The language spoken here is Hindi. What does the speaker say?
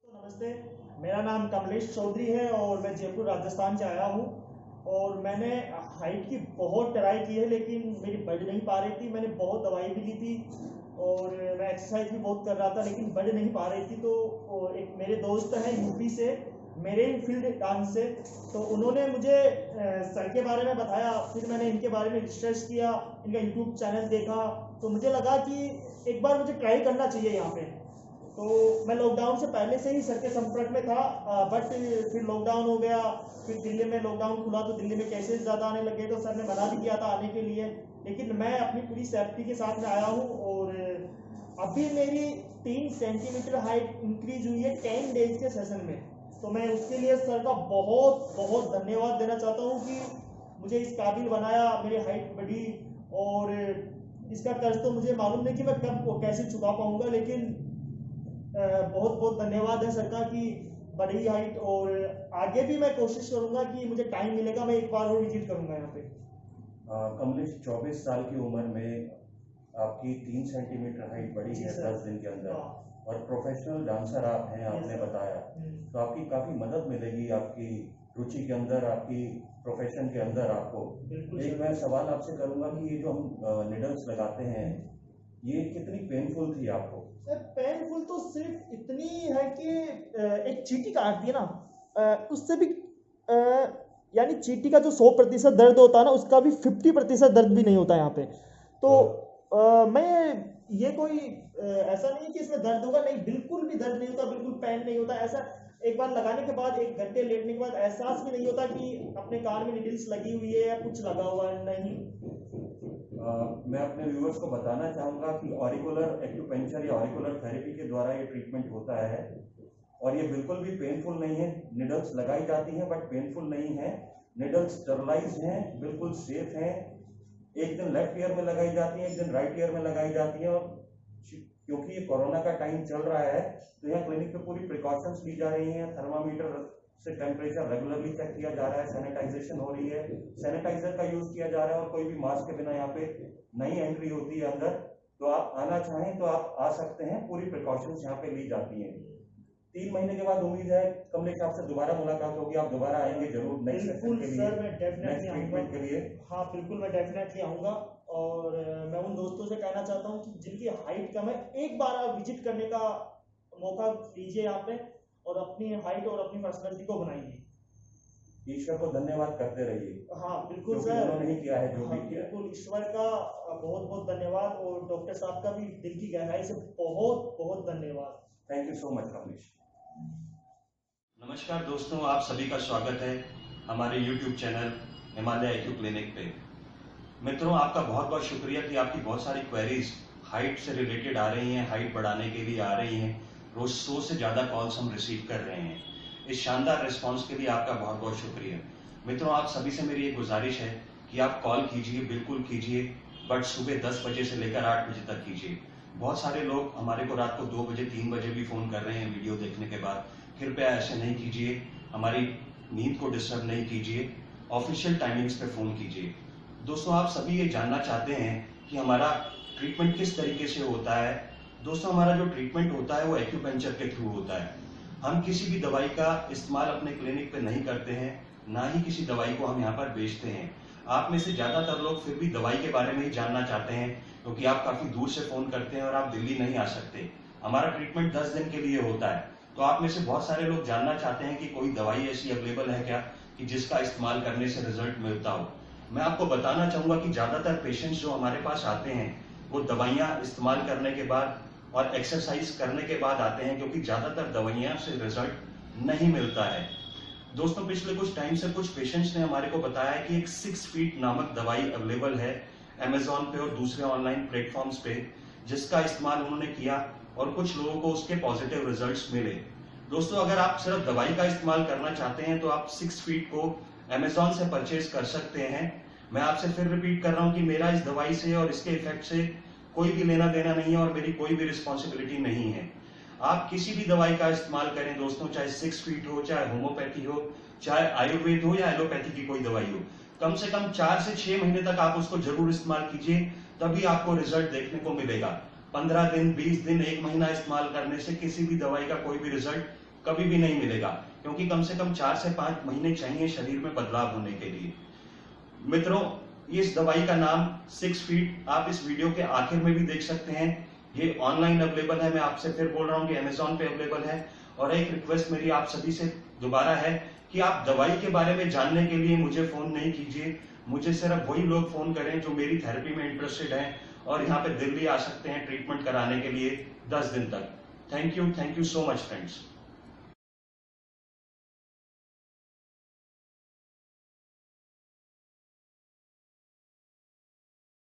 नमस्ते, मेरा नाम कमलेश चौधरी है और मैं जयपुर राजस्थान से आया हूँ। और मैंने हाइट की बहुत ट्राई की है लेकिन मेरी बढ़ नहीं पा रही थी। मैंने बहुत दवाई भी ली थी और मैं एक्सरसाइज भी बहुत कर रहा था लेकिन बढ़ नहीं पा रही थी। तो एक मेरे दोस्त हैं यूपी से, मेरे ही फील्ड डांस से, तो उन्होंने मुझे सर के बारे में बताया। फिर मैंने इनके बारे में रिसर्च किया, इनका यूट्यूब चैनल देखा, तो मुझे लगा कि एक बार मुझे ट्राई करना चाहिए यहाँ पे। तो मैं लॉकडाउन से पहले से ही सर के संपर्क में था, बट फिर लॉकडाउन हो गया। फिर दिल्ली में लॉकडाउन खुला तो दिल्ली में केसेस ज़्यादा आने लगे, तो सर ने मना भी किया था आने के लिए। लेकिन मैं अपनी पूरी सेफ्टी के साथ में आया हूँ और अभी मेरी 3 सेंटीमीटर हाइट इंक्रीज हुई है 10 डेज के सेशन में। तो मैं उसके लिए सर का बहुत बहुत धन्यवाद देना चाहता हूँ कि मुझे इस काबिल बनाया, मेरी हाइट बढ़ी। और इसका कर्ज तो मुझे मालूम नहीं कि मैं कब कैसे चुका पाऊंगा, लेकिन बहुत बहुत धन्यवाद है सर का कि बड़ी हाइट। और आगे भी मैं कोशिश करूंगा कि मुझे टाइम मिलेगा मैं एक बार और विजिट करूंगा यहाँ पे। कमलेश, 24 साल की उम्र में आपकी 3 सेंटीमीटर हाइट बढ़ी है 10 दिन के अंदर। हाँ। और प्रोफेशनल डांसर आप हैं, आपने बताया, तो आपकी काफी मदद मिलेगी आपकी रुचि के अंदर, आपकी प्रोफेशन के अंदर आपको। एक मैं सवाल आपसे करूंगा कि ये जो हम निडल्स लगाते हैं, ये कितनी पेनफुल थी आपको? सर पेनफुल तो सिर्फ इतनी है कि एक चींटी काटती है ना, उससे भी यानी चींटी का जो 100% दर्द होता है ना, उसका भी 50% दर्द भी नहीं होता यहाँ पे। तो मैं ये कोई ऐसा नहीं है कि इसमें दर्द होगा, नहीं, बिल्कुल भी दर्द नहीं होता, बिल्कुल पेन नहीं होता। ऐसा एक बार लगाने के बाद 1 घंटे लेटने के बाद एहसास भी नहीं होता कि अपने कान में निडल्स लगी हुई है या कुछ लगा हुआ है, नहीं। मैं अपने व्यूअर्स को बताना चाहूँगा कि ऑरिकुलर एक्यूपेंचर या ऑरिकुलर थेरेपी के द्वारा ये ट्रीटमेंट होता है और ये बिल्कुल भी पेनफुल नहीं है। निडल्स लगाई जाती हैं बट पेनफुल नहीं है। निडल्स स्टरलाइज हैं, बिल्कुल सेफ हैं। एक दिन लेफ्ट ईयर में लगाई जाती है, एक दिन राइट ईयर में लगाई जाती है। और क्योंकि ये कोरोना का टाइम चल रहा है तो यहाँ क्लिनिक पे पूरी प्रिकॉशंस ली जा रही हैं। थर्मामीटर से टेम्परेचर रेगुलरली चेक किया जा रहा है, सैनिटाइजेशन हो रही है, सैनिटाइजर का यूज किया जा रहा है और कोई भी मास्क के बिना यहाँ पे नई एंट्री होती है अंदर। तो आप आना चाहें तो आप आ सकते हैं, पूरी प्रिकॉशंस यहाँ पे ली जाती हैं। 3 महीने के बाद उम्मीद है कमलेश आपसे दोबारा मुलाकात होगी, आप दोबारा आएंगे जरूर नेक्स्ट सेशन के लिए, सर मैं डेफिनेटली आऊँगा के लिए। हाँ बिल्कुल, मैं डेफिनेटली आऊँगा। और मैं उन दोस्तों से कहना चाहता हूँ कि जिनकी हाइट कम है, एक बार आप विजिट करने का मौका लीजिए यहाँ पे और अपनी हाइट और अपनी पर्सनैलिटी को बनाइए। ईश्वर को धन्यवाद करते रहिए। हाँ बिल्कुल सर, उन्होंने ही किया है जो भी किया। बिल्कुल, ईश्वर का बहुत बहुत धन्यवाद और डॉक्टर साहब का भी दिल की गहराई से बहुत बहुत धन्यवाद। Thank you so much Kamlesh. नमस्कार दोस्तों, आप सभी का स्वागत है हमारे YouTube channel Himalaya IQ clinic पे। मित्रों, आपका बहुत बहुत शुक्रिया कि आपकी बहुत सारी क्वेरीज हाइट से रिलेटेड आ रही हैं, हाइट बढ़ाने के लिए आ रही हैं। रोज 100 से ज़्यादा कॉल्स हम रिसीव कर रहे हैं। इस शानदार रिस्पॉन्स के लिए आपका बहुत बहुत शुक्रिया। मित्रों, आप सभी से मेरी एक गुजारिश है कि आप कॉल कीजिए, बिल्कुल कीजिए, बट सुबह 10 बजे से लेकर 8 बजे तक कीजिए। बहुत सारे लोग हमारे को रात को 2 बजे 3 बजे भी फ़ोन कर रहे हैं वीडियो देखने के बाद। कृपया ऐसे नहीं कीजिए, हमारी नींद को डिस्टर्ब नहीं कीजिए, ऑफिशियल टाइमिंग्स पे फ़ोन कीजिए। दोस्तों, आप सभी ये जानना चाहते हैं कि हमारा ट्रीटमेंट किस तरीके से होता है। दोस्तों, हमारा जो ट्रीटमेंट होता है वो एक्यूपेंचर के थ्रू होता है। हम किसी भी दवाई का इस्तेमाल अपने क्लिनिक पे नहीं करते हैं, ना ही किसी दवाई को हम यहाँ पर बेचते हैं। आप में से ज़्यादातर लोग फिर भी दवाई के बारे में ही जानना चाहते हैं क्योंकि आप काफ़ी दूर से फ़ोन करते हैं और आप दिल्ली नहीं आ सकते। हमारा ट्रीटमेंट 10 दिन के लिए होता है, तो आप में से बहुत सारे लोग जानना चाहते हैं कि कोई दवाई ऐसी अवेलेबल है क्या कि जिसका इस्तेमाल करने से रिजल्ट मिलता हो। मैं आपको बताना चाहूँगा कि ज़्यादातर पेशेंट्स जो हमारे पास आते हैं वो दवाइयाँ इस्तेमाल करने के बाद और एक्सरसाइज करने के बाद आते हैं, क्योंकि ज़्यादातर दवाइयाँ से रिजल्ट नहीं मिलता है। दोस्तों, पिछले कुछ टाइम से कुछ पेशेंट्स ने हमारे को बताया है कि एक 6 फीट नामक दवाई अवेलेबल है अमेजोन पे और दूसरे ऑनलाइन प्लेटफॉर्म्स पे, जिसका इस्तेमाल उन्होंने किया और कुछ लोगों को उसके पॉजिटिव रिजल्ट्स मिले। दोस्तों, अगर आप सिर्फ दवाई का इस्तेमाल करना चाहते हैं तो आप 6 फीट को अमेजोन से परचेज कर सकते हैं। मैं आपसे फिर रिपीट कर रहा हूं कि मेरा इस दवाई से और इसके इफेक्ट से कोई भी लेना देना नहीं है और मेरी कोई भी रिस्पॉन्सिबिलिटी नहीं है। आप किसी भी दवाई का इस्तेमाल करें दोस्तों, चाहे 6 फीट हो, चाहे होम्योपैथी हो, चाहे आयुर्वेद हो या एलोपैथी की कोई दवाई हो, कम से कम 4 से 6 महीने तक आप उसको जरूर इस्तेमाल कीजिए, तभी आपको रिजल्ट देखने को मिलेगा। 15 दिन, 20 दिन, 1 महीना इस्तेमाल करने से किसी भी दवाई का कोई भी रिजल्ट कभी भी नहीं मिलेगा, क्योंकि कम से कम 4 से 5 महीने चाहिए शरीर में बदलाव होने के लिए। मित्रों, इस दवाई का नाम 6 फीट आप इस वीडियो के आखिर में भी देख सकते हैं। ये ऑनलाइन अवेलेबल है, मैं आपसे फिर बोल रहा हूँ कि अमेजोन पे अवेलेबल है। और एक रिक्वेस्ट मेरी आप सभी से दोबारा है कि आप दवाई के बारे में जानने के लिए मुझे फोन नहीं कीजिए, मुझे सिर्फ वही लोग फोन करें जो मेरी थेरेपी में इंटरेस्टेड हैं और यहाँ पे दिल्ली आ सकते हैं ट्रीटमेंट कराने के लिए 10 दिन तक। Thank you so much friends.